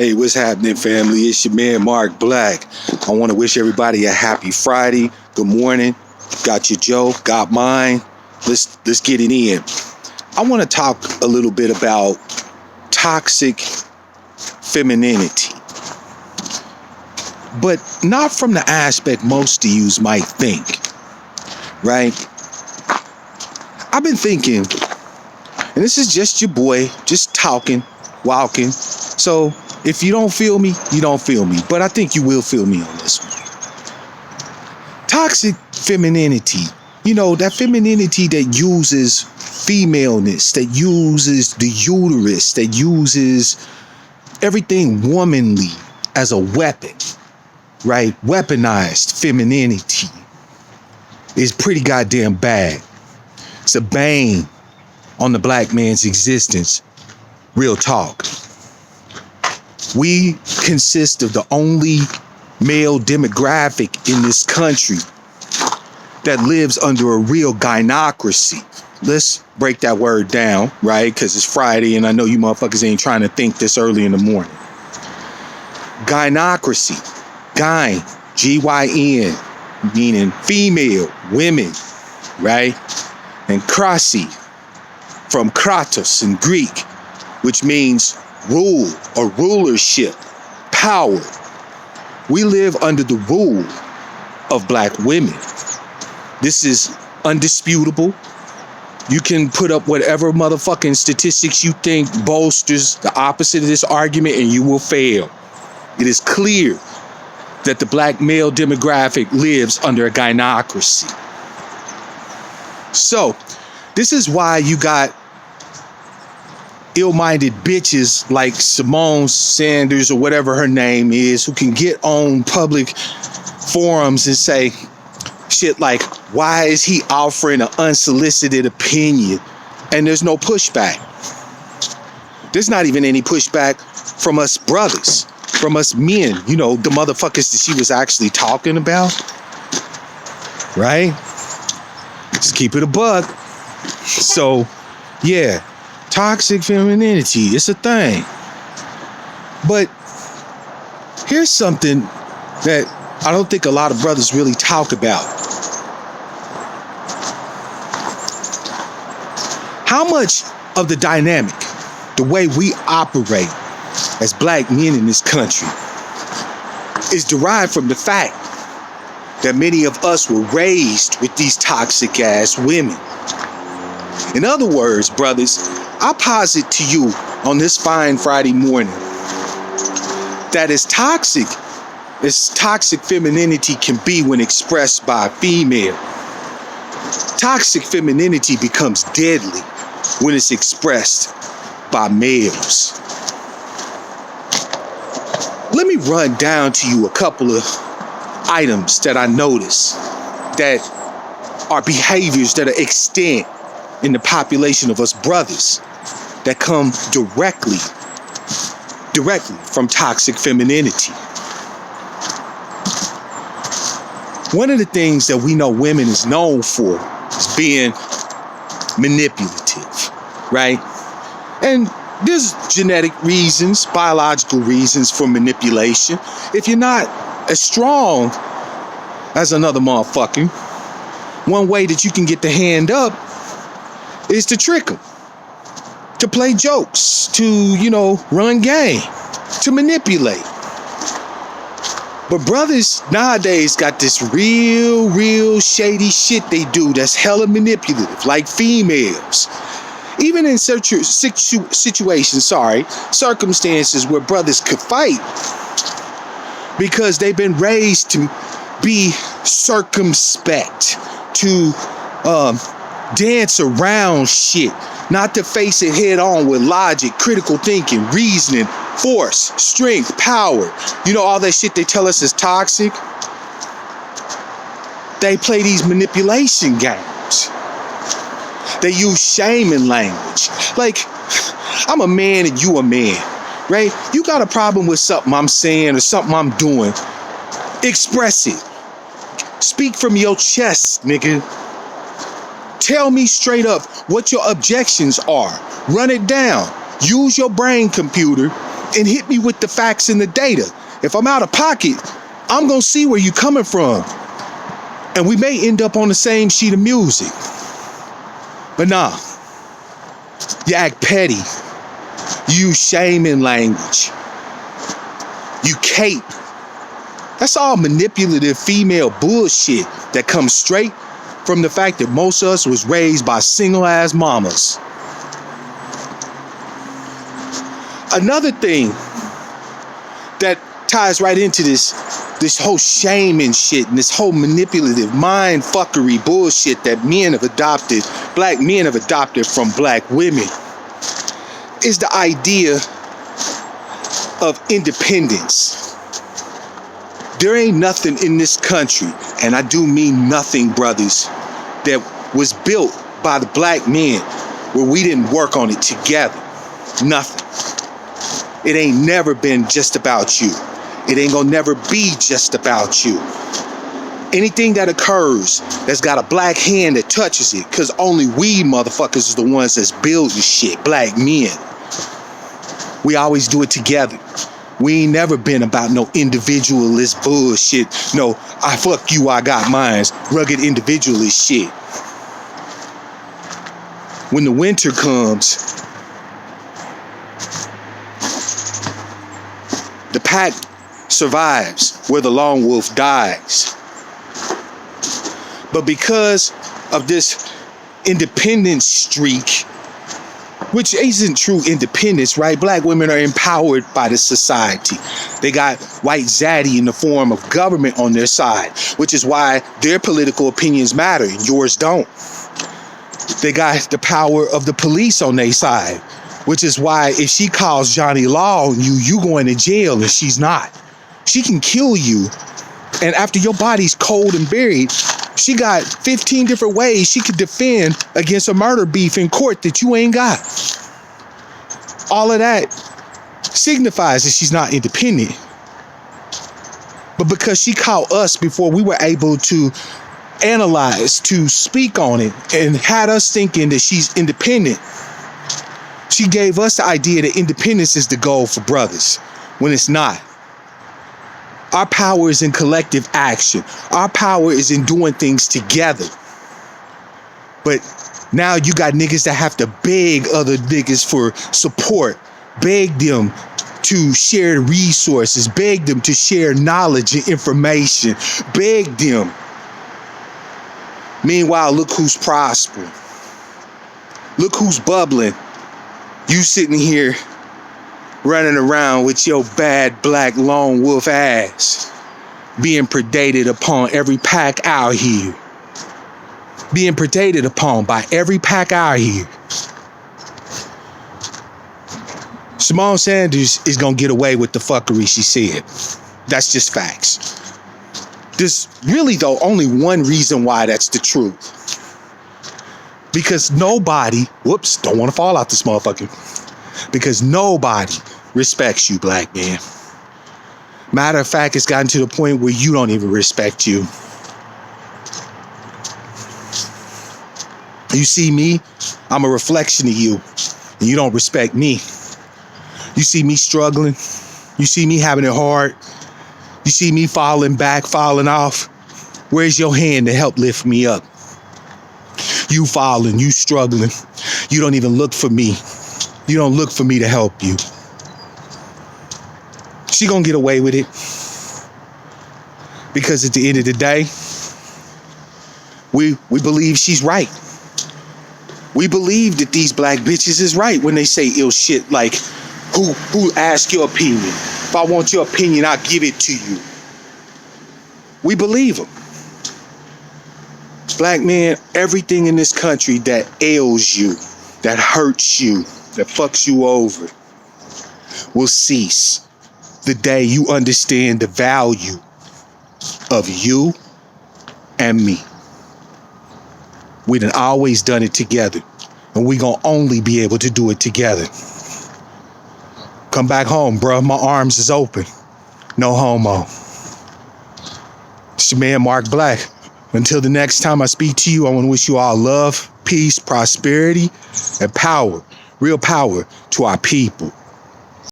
Hey, what's happening, family? It's your man, Mark Black. I want to wish everybody a happy Friday. Good morning. Got your joke, got mine. Let's get it in. I want to talk a little bit about toxic femininity, but not from the aspect most of yous might think, right? I've been thinking, and this is just your boy, just talking, walking. So if you don't feel me, you don't feel me. But I think you will feel me on this one. Toxic femininity. You know, that femininity that uses femaleness, that uses the uterus, that uses everything womanly as a weapon, right? Weaponized femininity is pretty goddamn bad. It's a bane on the black man's existence. Real talk. We consist of the only male demographic in this country that lives under a real gynocracy. Let's break that word down, right? Because it's Friday and I know you motherfuckers ain't trying to think this early in the morning. Gynocracy. Gyn, G-Y-N, meaning female, women, right? And krasi, from kratos in Greek, which means rule or rulership, power. We live under the rule of black women. This is undisputable. You can put up whatever motherfucking statistics you think bolsters the opposite of this argument and you will fail. It is clear that the black male demographic lives under a gynocracy. So, this is why you got ill-minded bitches like Simone Sanders or whatever her name is, who can get on public forums and say shit like, why is he offering an unsolicited opinion? And there's no pushback. There's not even any pushback from us brothers, from us men, you know, the motherfuckers that she was actually talking about, right? Let's keep it a buck. So, yeah. Toxic femininity, it's a thing. But here's something that I don't think a lot of brothers really talk about. How much of the dynamic, the way we operate as black men in this country, is derived from the fact that many of us were raised with these toxic ass women. In other words, brothers, I posit to you on this fine Friday morning that as toxic femininity can be when expressed by a female, toxic femininity becomes deadly when it's expressed by males. Let me run down to you a couple of items that I notice that are behaviors that are extant in the population of us brothers that come directly from toxic femininity. One of the things that we know women is known for is being manipulative, right? And there's genetic reasons, biological reasons for manipulation. If you're not as strong as another motherfucker, one way that you can get the hand up is to trick them, to play jokes, to, you know, run game, to manipulate. But brothers nowadays got this real shady shit they do that's hella manipulative, like females. Even in circumstances where brothers could fight because they've been raised to be circumspect, to dance around shit, not to face it head on with logic, critical thinking, reasoning, force, strength, power. You know, all that shit they tell us is toxic. They play these manipulation games. They use shaming language. Like, I'm a man and you a man, right? You got a problem with something I'm saying or something I'm doing. Express it. Speak from your chest, nigga. Tell me straight up what your objections are. Run it down. Use your brain computer and hit me with the facts and the data. If I'm out of pocket, I'm gonna see where you're coming from. And we may end up on the same sheet of music. But nah, you act petty. You use shaming language. You cape. That's all manipulative female bullshit that comes straight from the fact that most of us was raised by single ass mamas. Another thing that ties right into this whole shaming shit and this whole manipulative mind fuckery bullshit that black men have adopted from black women is the idea of independence. There ain't nothing in this country, and I do mean nothing, brothers, that was built by the black men where we didn't work on it together. Nothing. It ain't never been just about you. It ain't gonna never be just about you. Anything that occurs that's got a black hand that touches it, because only we motherfuckers is the ones that's building shit, black men. We always do it together. We ain't never been about no individualist bullshit. No, I fuck you, I got mines. Rugged individualist shit. When the winter comes, the pack survives where the lone wolf dies. But because of this independence streak, which isn't true independence, right? Black women are empowered by the society. They got white zaddy in the form of government on their side, which is why their political opinions matter and yours don't. They got the power of the police on their side, which is why if she calls Johnny Law on you, you going to jail and she's not. She can kill you, and after your body's cold and buried, she got 15 different ways she could defend against a murder beef in court that you ain't got. All of that signifies that she's not independent. But because she caught us before we were able to analyze, to speak on it, and had us thinking that she's independent, she gave us the idea that independence is the goal for brothers, when it's not. Our power is in collective action. Our power is in doing things together. But now you got niggas that have to beg other niggas for support, beg them to share resources, beg them to share knowledge and information, beg them. Meanwhile, look who's prospering. Look who's bubbling. You sitting here running around with your bad black lone wolf ass, being predated upon every pack out here. Being predated upon by every pack out here. Simone Sanders is gonna get away with the fuckery she said. That's just facts. There's really, though, only one reason why that's the truth. Because nobody, don't want to fall out this motherfucker. Because nobody respects you, black man. Matter of fact, it's gotten to the point where you don't even respect you. You see me, I'm a reflection of you, and you don't respect me. You see me struggling. You see me having it hard. You see me falling back, falling off. Where's your hand to help lift me up? You falling, you struggling. You don't even look for me. You don't look for me to help you. She gonna get away with it. Because at the end of the day, we believe she's right. We believe that these black bitches is right when they say ill shit like, who ask your opinion? If I want your opinion, I'll give it to you. We believe them. Black men, everything in this country that ails you, that hurts you, that fucks you over, will cease the day you understand the value of you and me. We done always done it together, and we gonna only be able to do it together. Come back home, bro. My arms is open. No homo. It's your man, Mark Black. Until the next time I speak to you, I want to wish you all love, peace, prosperity, and power. Real power to our people.